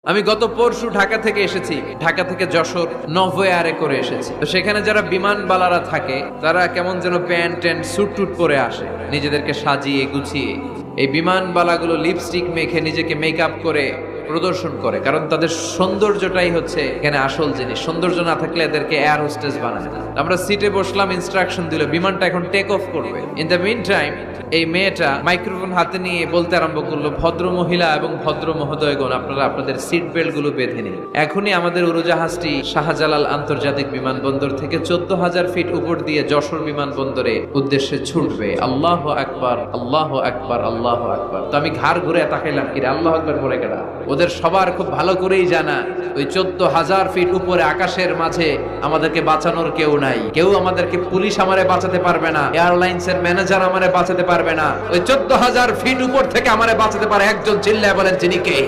আমি গত পরশু ঢাকা থেকে এসেছি, ঢাকা থেকে যশোর নভোয়ারে করে এসেছি। তো সেখানে যারা বিমানবালারা থাকে তারা কেমন যেন প্যান্ট ট্যান্ট স্যুট টুট পরে আসে, নিজেদেরকে সাজিয়ে গুছিয়ে। এই বিমানবালাগুলো লিপস্টিক মেখে নিজেকে মেকআপ করে প্রদর্শন করে, কারণ তাদের সৌন্দর্যটাই হচ্ছে এখানে আসল জিনিস। সৌন্দর্য না থাকলে এদেরকে এয়ার হোস্টেস বানায় না। আমরা সিটে বসলাম, ইনস্ট্রাকশন দিল বিমানটা এখন টেক অফ করবে। ইন দ্য মিন টাইম এই মেয়েটা মাইক্রোফোন হাতে নিয়ে বলতে আরম্ভ করলো, ভদ্র মহিলা এবং ভদ্র মহোদয়গণ, আপনারা আপনাদের সিট বেল্ট গুলো বেঁধে নিন। এখনই আমাদের উড়োজাহাজটি শাহজালাল আন্তর্জাতিক বিমানবন্দর থেকে 14,000 ফিট উপর দিয়ে যশোর বিমানবন্দরে উদ্দেশ্যে ছুটবে। আল্লাহু আকবার, আল্লাহু আকবার, আল্লাহু আকবার। তো আমি ঘাড় ঘুরে তাকাইলাম, কিরে আল্লাহু আকবার বলে কেডা? ওদের সবার খুব ভালো করেই জানা ওই 14,000 ফিট উপরে আকাশের মাঝে আমাদেরকে বাঁচানোর কেউ নাই। কেউ আমাদেরকে, পুলিশ আমারে বাঁচাতে পারবে না, এয়ারলাইন্স এর ম্যানেজার আমারে বাঁচাতে পারবে না। ওই 14,000 ফিট উপর থেকে আমারে বাঁচাতে পারে একজন। চিল্লায় বলেন, যিনি কে?